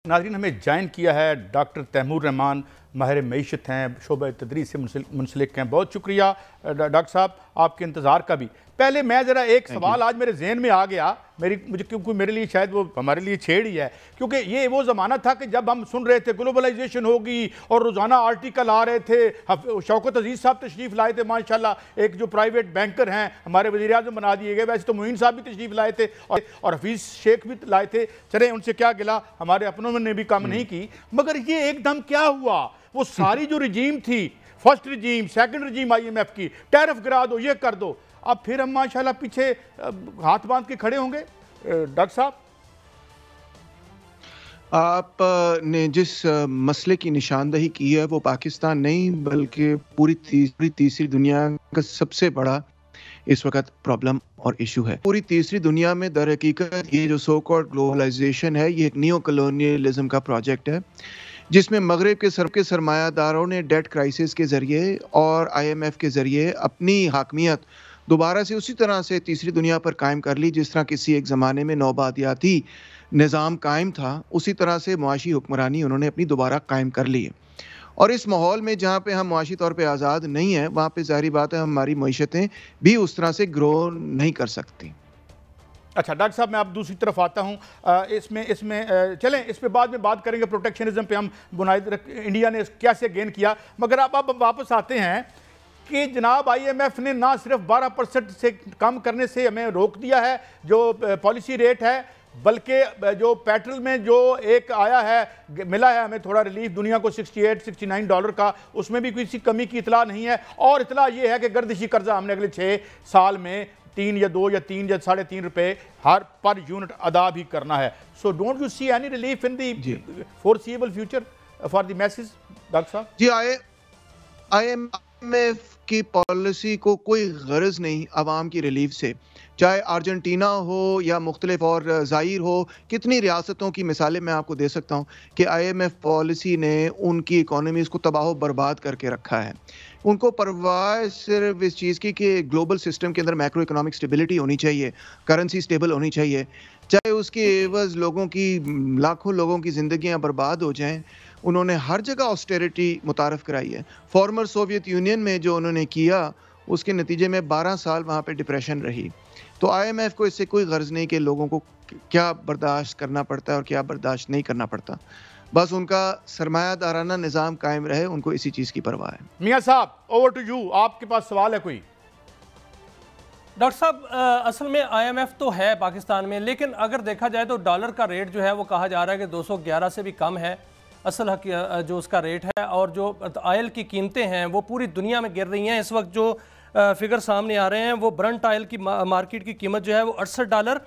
नाज़रीन हमें ज्वाइन किया है डॉक्टर तैमूर रहमान, माहिर मईशत हैं, शोबा तदरीस से मुंसलिक हैं। बहुत शुक्रिया डॉक्टर साहब, आपके इंतज़ार का भी। पहले मैं ज़रा एक सवाल आज मेरे जहन में आ गया, क्योंकि मेरे लिए शायद वो हमारे लिए छेड़ ही है, क्योंकि ये वो ज़माना था कि जब हम सुन रहे थे ग्लोबलाइजेशन होगी और रोज़ाना आर्टिकल आ रहे थे। शौकत अजीज़ साहब तशरीफ़ लाए थे माशाल्लाह, एक जो प्राइवेट बैंकर हैं हमारे वज़ीर आज़म बना दिए गए। वैसे तो मोइन साहब भी तशरीफ़ लाए थे और हफीज़ शेख भी लाए थे। चले उनसे क्या गिला, हमारे अपनों ने भी काम नहीं की। मगर ये एकदम क्या हुआ, वो सारी जो रजीम थी, फर्स्ट रजीम, सेकंड रजीम IMF की, टैरिफ गिरा दो, ये कर दो, अब फिर हम माशाल्लाह पीछे हाथ बांध के खड़े होंगे। डॉक्टर साहब, आपने जिस मसले की निशानदही की है वो पाकिस्तान नहीं बल्कि पूरी तीसरी दुनिया का सबसे बड़ा इस वक्त प्रॉब्लम और इशू है। पूरी तीसरी दुनिया में दर हकीकत ये जो सो कॉल्ड ग्लोबलाइजेशन है, ये एक नियो कॉलोनियलिज्म का प्रोजेक्ट है जिसमें मगरिब के सरमायादारों ने डेट क्राइसिस के ज़रिए और IMF के ज़रिए अपनी हाकमियत दोबारा से उसी तरह से तीसरी दुनिया पर कायम कर ली जिस तरह किसी एक ज़माने में नौबादियाती निज़ाम कायम था, उसी तरह से मुआशी हुक्मरानी उन्होंने अपनी दोबारा कायम कर ली है। और इस माहौल में जहाँ पे हम मुआशी तौर पे आज़ाद नहीं हैं, वहाँ पे ज़ाहिर बात है हमारी मईशतें भी उस तरह से ग्रो नहीं कर सकती। अच्छा डॉक्टर साहब, मैं अब दूसरी तरफ आता हूँ। इसमें चलें, इस पे बाद में बात करेंगे। प्रोटेक्शनिज्म पे हम बुनियाद इंडिया ने कैसे गेन किया। मगर अब वापस आते हैं कि जनाब IMF ने ना सिर्फ 12% से कम करने से हमें रोक दिया है जो पॉलिसी रेट है, बल्कि जो पेट्रोल में जो एक आया है, मिला है हमें थोड़ा रिलीफ दुनिया को $68-69 का, उसमें भी किसी कमी की इतला नहीं है। और इतला ये है कि गर्दिशी कर्जा हमने अगले 6 साल में 3 या 2 या 3 या 3.5 रुपए हर पर यूनिट अदा भी करना है। So don't you see any relief in the foreseeable future for the message. Doctor साहब जी, IMF की पॉलिसी को कोई गर्ज नहीं आवाम की रिलीफ से, चाहे अर्जेंटीना हो या मुख्तलिफ और ज़ाइर हो। कितनी रियासतों की मिसालें मैं आपको दे सकता हूँ कि IMF पॉलिसी ने उनकी इकोनॉमीज़ को तबाह बर्बाद करके रखा है। उनको परवाह सिर्फ इस चीज़ की कि ग्लोबल सिस्टम के अंदर मैक्रो इकोनॉमिक स्टेबिलिटी होनी चाहिए, करेंसी स्टेबल होनी चाहिए, चाहे उसके एवज़ लोगों की, लाखों लोगों की ज़िंदगियाँ बर्बाद हो जाएं। उन्होंने हर जगह ऑस्टेरिटी मुतारफ़ कराई है। फॉर्मर सोवियत यूनियन में जो उन्होंने किया, उसके नतीजे में 12 साल वहाँ पे डिप्रेशन रही। तो IMF को इससे कोई गर्ज नहीं कि लोगों को क्या बर्दाश्त करना पड़ता है और क्या बर्दाश्त नहीं करना पड़ता। बस उनका सरमायादाराना निज़ाम कायम रहे, उनको इसी चीज़ की परवाह है। मियाँ साहब, ओवर टू यू, आपके पास सवाल है कोई? डॉक्टर साहब, असल में IMF तो है पाकिस्तान में, लेकिन अगर देखा जाए तो डॉलर का रेट जो है वो कहा जा रहा है कि 211 से भी कम है असल जो उसका रेट है। और जो ऑयल की कीमतें हैं वो पूरी दुनिया में गिर रही हैं। इस वक्त जो फिगर सामने आ रहे हैं वो ब्रंट ऑयल की मार्केट की कीमत जो है वो $68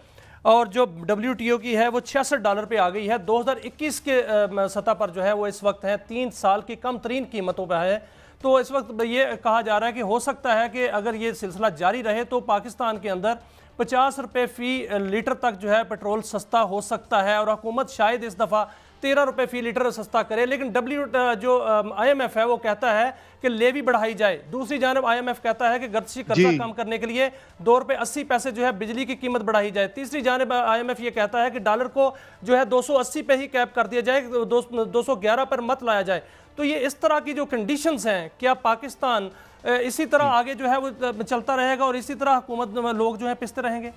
और जो WTO की है वो $66 पे आ गई है। 2021 के सतह पर जो है वो इस वक्त है 3 साल की कम तरीन कीमतों पर है। तो इस वक्त ये कहा जा रहा है कि हो सकता है कि अगर ये सिलसिला जारी रहे तो पाकिस्तान के अंदर 50 रुपये फ़ी लीटर तक जो है पेट्रोल सस्ता हो सकता है और हुकूमत शायद इस दफ़ा 13 रुपये फ़ी लीटर सस्ता करे। लेकिन जो IMF है वो कहता है कि लेवी बढ़ाई जाए। दूसरी जानब IMF कहता है कि गर्दिशी कर्जा कम करने के लिए 2 रुपये 80 पैसे जो है बिजली की कीमत बढ़ाई जाए। तीसरी जानब IMF ये कहता है कि डॉलर को जो है 280 पे ही कैप कर दिया जाए, 211 पर मत लाया जाए। तो ये इस तरह की जो कंडीशंस हैं, क्या पाकिस्तान इसी तरह आगे जो है वो चलता रहेगा और इसी तरह हुकूमत लोग जो है पिसते रहेंगे?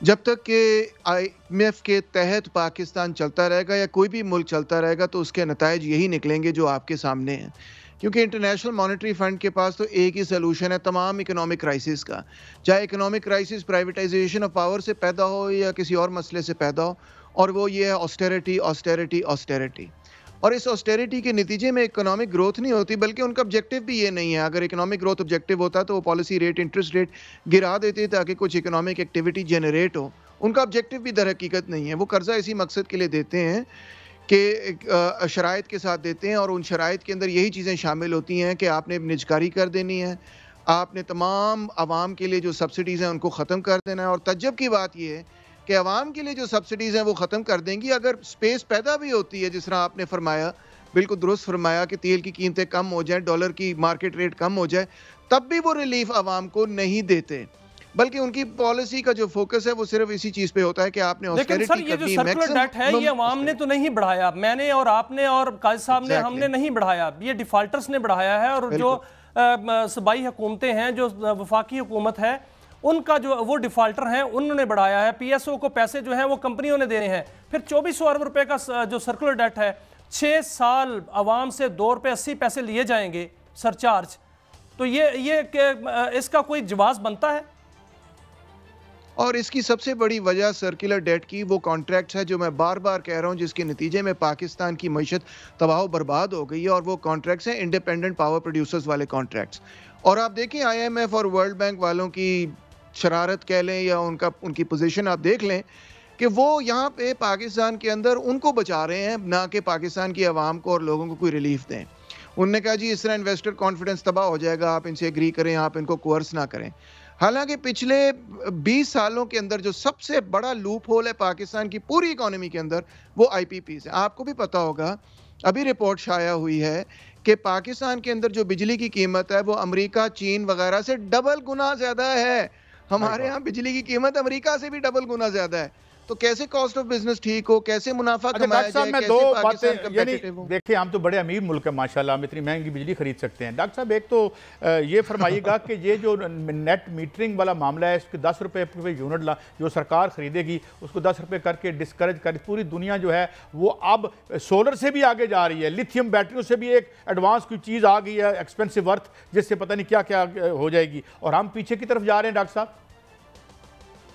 जब तक कि IMF के तहत पाकिस्तान चलता रहेगा या कोई भी मुल्क चलता रहेगा तो उसके नताइज यही निकलेंगे जो आपके सामने हैं। क्योंकि इंटरनेशनल मॉनेटरी फंड के पास तो एक ही सलूशन है तमाम इकोनॉमिक क्राइसिस का, चाहे economic crisis privatisation of power से पैदा हो या किसी और मसले से पैदा हो, और वो ये है ऑस्टेरिटी ऑस्टेरिटी ऑस्टेरिटी। और इस ऑस्टेरिटी के नतीजे में इकोनॉमिक ग्रोथ नहीं होती, बल्कि उनका ऑब्जेक्टिव भी ये नहीं है। अगर इकोनॉमिक ग्रोथ ऑब्जेक्टिव होता तो वो पॉलिसी रेट, इंटरेस्ट रेट गिरा देते ताकि कुछ इकोनॉमिक एक्टिविटी जनरेट हो। उनका ऑब्जेक्टिव भी दर हकीकत नहीं है। वो कर्जा इसी मकसद के लिए देते हैं कि शराइत के साथ देते हैं, और उन शराइत के अंदर यही चीज़ें शामिल होती हैं कि आपने निजकारी कर देनी है, आपने तमाम आवाम के लिए जो सब्सिडीज़ हैं उनको ख़त्म कर देना है। और तज्जब की बात यह है कि अवाम के लिए जो सब्सिडीज़ हैं वो ख़त्म कर देंगी, अगर स्पेस पैदा भी होती है, जिस तरह आपने फरमाया, बिल्कुल दुरुस्त फरमाया कि तेल की कीमतें कम हो जाएं, डॉलर की मार्केट रेट कम हो जाए, तब भी वो रिलीफ आवाम को नहीं देते। बल्कि उनकी पॉलिसी का जो फोकस है वो सिर्फ इसी चीज पे होता है कि आपने लेकिन सर ये जो सर्कुलर डेट है ये अवाम ने तो नहीं बढ़ाया, मैंने और आपने और काजी साहब ने हमने नहीं बढ़ाया, ये डिफाल्टर्स ने बढ़ाया है। और जो सूबाई हुकूमतें हैं, जो वफाकी हुकूमत है, उनका जो वो डिफाल्टर हैं उन्होंने बढ़ाया है। पीएसओ को पैसे जो हैं वो कंपनियों ने देने हैं। फिर 2400 अरब रुपए का जो सर्कुलर डेट है, 6 साल आवाम से 2 रुपए 80 पैसे लिए जाएंगे सरचार्ज, तो ये इसका कोई जवाब बनता है? और इसकी सबसे बड़ी वजह सर्कुलर डेट की वो कॉन्ट्रैक्ट्स है जो मैं बार बार कह रहा हूँ, जिसके नतीजे में पाकिस्तान की मईशत तबाह बर्बाद हो गई है। और वो कॉन्ट्रैक्ट्स हैं इंडिपेंडेंट पावर प्रोड्यूसर्स वाले कॉन्ट्रैक्ट्स। और आप देखें IMF और वर्ल्ड बैंक वालों की शरारत कह लें या उनकी पोजीशन आप देख लें कि वो यहाँ पे पाकिस्तान के अंदर उनको बचा रहे हैं, ना कि पाकिस्तान की आवाम को और लोगों को कोई रिलीफ दें। उन्होंने कहा जी इस तरह इन्वेस्टर कॉन्फिडेंस तबाह हो जाएगा, आप इनसे एग्री करें, आप इनको कोर्स ना करें। हालांकि पिछले 20 सालों के अंदर जो सबसे बड़ा लूप होल है पाकिस्तान की पूरी इकोनॉमी के अंदर वो IPPs है। आपको भी पता होगा, अभी रिपोर्ट शाया हुई है कि पाकिस्तान के अंदर जो बिजली की कीमत है वो अमेरिका, चीन वगैरह से डबल गुना ज्यादा है। हमारे यहाँ बिजली की कीमत अमेरिका से भी डबल गुना ज्यादा है। तो कैसे कॉस्ट ऑफ बिजनेस ठीक हो, कैसे मुनाफा कमाया जाए, मैं कैसे दो पाकिस्तान बातें कंपेटिटिव हो? देखिए हम तो बड़े अमीर मुल्क है माशाल्लाह, हम इतनी महंगी बिजली खरीद सकते हैं। डॉक्टर साहब एक तो ये फरमाइएगा कि ये जो नेट मीटरिंग वाला मामला है, इसके 10 रुपये यूनिट जो सरकार खरीदेगी उसको 10 रुपये करके डिस्करेज कर, पूरी दुनिया जो है वो अब सोलर से भी आगे जा रही है, लिथियम बैटरियों से भी एक एडवांस कोई चीज़ आ गई है, एक्सपेंसिव अर्थ, जिससे पता नहीं क्या क्या हो जाएगी, और हम पीछे की तरफ जा रहे हैं। डॉक्टर साहब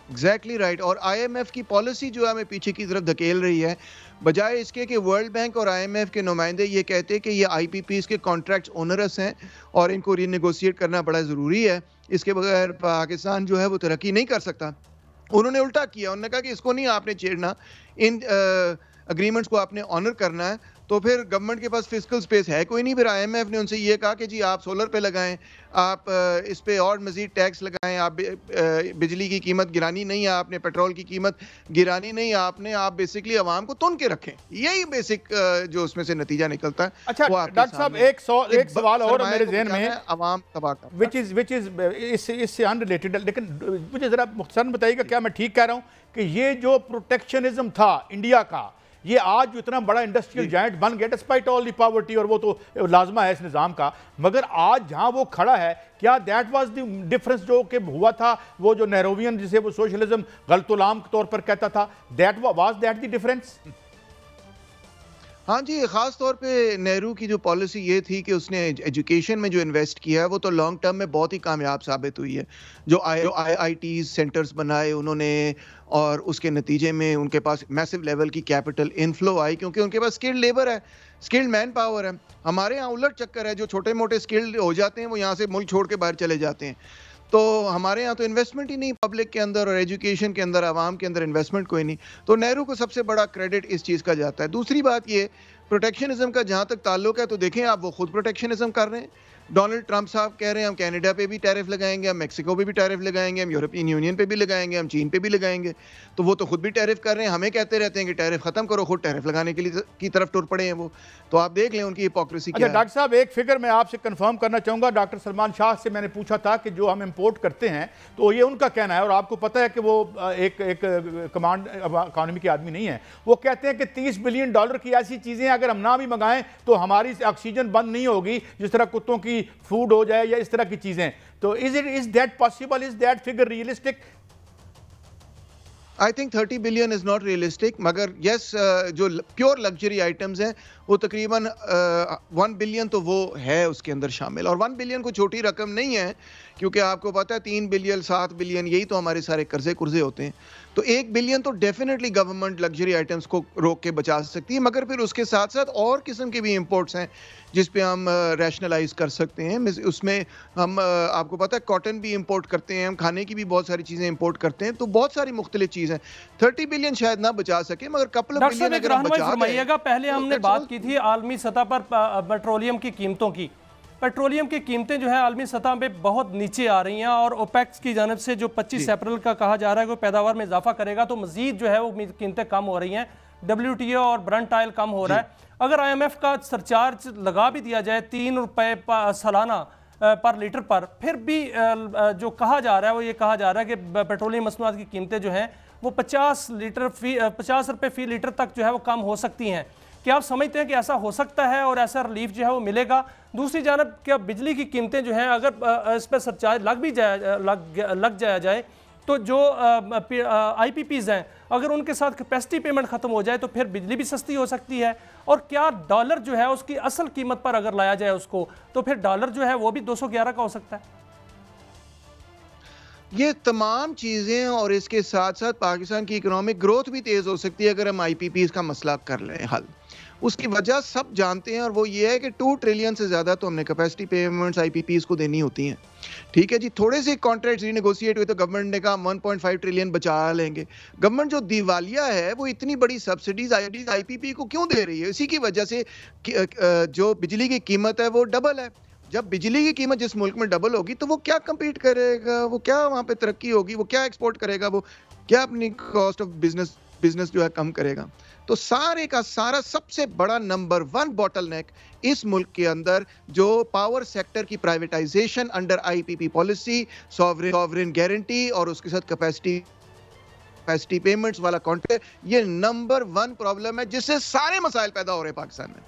एग्जैक्टली राइट। और IMF की पॉलिसी जो है हमें पीछे की तरफ धकेल रही है, बजाय इसके कि वर्ल्ड बैंक और IMF के नुमाइंदे ये कहते हैं कि ये IPPs के कॉन्ट्रैक्ट्स ओनरस हैं और इनको रीनेगोशिएट करना बड़ा ज़रूरी है, इसके बगैर पाकिस्तान जो है वो तरक्की नहीं कर सकता। उन्होंने उल्टा किया, उन्होंने कहा कि इसको नहीं आपने छेड़ना, इन अग्रीमेंट्स को आपने ऑनर करना है। तो फिर गवर्नमेंट के पास फिस्कल स्पेस है कोई नहीं। फिर IMF ने उनसे ये कहा कि जी आप सोलर पे लगाएं, आप इस पे और मजीद टैक्स लगाएं, आप बिजली की कीमत गिरानी नहीं है, आपने पेट्रोल की कीमत गिरानी नहीं है, आप बेसिकली आवाम को तुन के रखें। यही बेसिक जो उसमें से नतीजा निकलता है। अच्छा डॉक्टर साहब एक सवाल और मेरे ज़हन में है, आवाम तबाह का, विच इज इससे अनरिलेटेड, लेकिन मुझे ज़रा मुख्तसर बताइएगा क्या मैं ठीक कह रहा हूँ कि ये जो प्रोटेक्शनिज्म था इंडिया का, ये आज जो इतना बड़ा इंडस्ट्रियल जायंट बन गया डिस्पाइट ऑल दी पॉवर्टी, और वो तो लाजमा है इस निज़ाम का, मगर आज जहां वो खड़ा है, क्या दैट वाज द डिफरेंस जो कि हुआ था, वो जो नेहरूवियन जिसे वो सोशलिज्म गलतुलाम के तौर पर कहता था, वाज दैट द डिफरेंस? हाँ जी, ख़ास तौर पे नेहरू की जो पॉलिसी ये थी कि उसने एजुकेशन में जो इन्वेस्ट किया है वो तो लॉन्ग टर्म में बहुत ही कामयाब साबित हुई है। जो IIT सेंटर्स बनाए उन्होंने, और उसके नतीजे में उनके पास मैसिव लेवल की कैपिटल इनफ्लो आई, क्योंकि उनके पास स्किल्ड लेबर है, स्किल्ड मैन पावर है। हमारे यहाँ उलट चक्कर है, जो छोटे मोटे स्किल्ड हो जाते हैं वो यहाँ से मुल्क छोड़ के बाहर चले जाते हैं। तो हमारे यहाँ तो इन्वेस्टमेंट ही नहीं पब्लिक के अंदर और एजुकेशन के अंदर, आवाम के अंदर इन्वेस्टमेंट कोई नहीं। तो नेहरू को सबसे बड़ा क्रेडिट इस चीज़ का जाता है। दूसरी बात ये प्रोटेक्शनिज्म का जहाँ तक ताल्लुक है, तो देखें आप वो खुद प्रोटेक्शनिज्म कर रहे हैं। डोनाल्ड ट्रंप साहब कह रहे हैं हम कनाडा पे भी टैरिफ लगाएंगे, हम मेक्सिको पे भी टैरिफ लगाएंगे, हम यूरोपियन यूनियन पे भी लगाएंगे, हम चीन पे भी लगाएंगे। तो वो तो खुद भी टैरिफ कर रहे हैं, हमें कहते रहते हैं कि टैरिफ खत्म करो, खुद टैरिफ लगाने के लिए की तरफ टुर पड़े हैं वो। तो आप देख लें उनकी हिपोक्रेसी क्या है। डॉक्टर साहब एक फिगर मैं आपसे कंफर्म करना चाहूँगा, डॉक्टर सलमान शाह से मैंने पूछा था कि जो हम इम्पोर्ट करते हैं, तो ये उनका कहना है, और आपको पता है कि वो एक कमांड इकॉनमी के आदमी नहीं है, वो कहते हैं कि $30 बिलियन की ऐसी चीज़ें अगर हम ना भी मंगाएं तो हमारी ऑक्सीजन बंद नहीं होगी, जिस तरह कुत्तों की फूड हो जाए या इस तरह की चीजें। तो is that possible, is that figure realistic? I think 30 billion is not realistic, मगर यस जो प्योर लग्जरी आइटम्स हैं वो तकरीबन 1 बिलियन तो वो है उसके अंदर शामिल। और 1 बिलियन कोई छोटी रकम नहीं है, क्योंकि आपको पता है 3 बिलियन 7 बिलियन यही तो हमारे सारे कर्जे कुर्जे होते हैं। तो 1 बिलियन तो डेफिनेटली गवर्नमेंट लग्जरी आइटम्स को रोक के बचा सकती है, मगर फिर उसके साथ साथ और किस्म के भी इंपोर्ट्स हैं जिस पे हम रैशनलाइज कर सकते हैं। उसमें हम आपको पता है कॉटन भी इंपोर्ट करते हैं, हम खाने की भी बहुत सारी चीज़ें इंपोर्ट करते हैं, तो बहुत सारी मुख्तलिफ चीज़ें। 30 बिलियन शायद ना बचा सके, मगर कपल ऑफ बिलियन अगर हम बचा दें। पहले हमने बात की थी आलमी सतह पर पेट्रोलियम की कीमतों की। पेट्रोलियम की कीमतें जो है आलमी सतह पे बहुत नीचे आ रही हैं, और ओपेक की जानब से जो 25 अप्रैल का कहा जा रहा है कि पैदावार में इजाफा करेगा, तो मजीद जो है वो कीमतें कम हो रही हैं। WTO और ब्रंट ऑयल कम हो रहा है। अगर IMF का सरचार्ज लगा भी दिया जाए 3 रुपए सालाना پر لیٹر پر، پھر بھی جو کہا جا رہا ہے وہ یہ کہا جا رہا ہے کہ پیٹرولیم مصنوعات کی قیمتیں جو ہیں وہ 50 روپے فی لیٹر تک جو ہے وہ کم ہو سکتی ہیں. کیا آپ سمجھتے ہیں کہ ایسا ہو سکتا ہے اور ایسا ریلیف جو ہے وہ ملے گا؟ دوسری جانب کیا بجلی کی قیمتیں جو ہیں اگر اس پہ سرچارج لگ جایا جائے تو جو آئی پی پیز ہیں اگر ان کے ساتھ کیپیسٹی پیمنٹ ختم ہو جائے تو پھر بجلی بھی سستی ہو سکتی ہے؟ اور کیا ڈالر جو ہے اس کی اصل قیمت پر اگر لایا جائے اس کو تو پھر ڈالر جو ہے وہ بھی 211 کا ہو سکتا ہے؟ یہ تمام چیزیں اور اس کے ساتھ ساتھ پاکستان کی اکنامک گروتھ بھی تیز ہو سکتی ہے اگر ہم آئی پی پیز کا مسئلہ کر لیں حل. اس کی وجہ سب جانتے ہیں اور وہ یہ ہے کہ 2 ٹریلین سے زیادہ تو ہم نے کیپیسٹی پیمنٹس آئی پی پیز کو دینی ہوتی ہیں. ٹھیک ہے جی، تھوڑے سے کانٹریکٹس ری نیگوشیٹ ہوئے تو گورنمنٹ نے کہا 1.5 ٹریلین بچا لیں گے. گورنمنٹ جو دیوالیہ ہے وہ اتنی بڑی سبسڈیز آئی پی پی کو کیوں دے رہی ہے؟ اسی کی وجہ سے جو بجلی کی قیمت ہے وہ ڈبل ہے. جب بجلی کی قیمت جس ملک میں ڈبل ہوگی تو وہ کیا کمپیٹ کرے گا، وہ کیا وہاں پہ ترقی ہوگی، وہ کیا ایکسپورٹ کرے گا، وہ کیا اپنی کاسٹ آف بزنس جو ہے کم کرے گا. تو سارے کا سارا سب سے بڑا نمبر 1 باٹل نیک اس ملک کے اندر جو پاور سیکٹر کی پرائیویٹائزیشن انڈر آئی پی پی پالیسی، سوورن گارنٹی اور اس کے ساتھ کیپیسٹی پیمنٹس والا کانٹریکٹ، یہ نمبر 1 پرابلم ہے جس سے سارے مسائل پیدا ہو رہے ہیں پاکستان میں.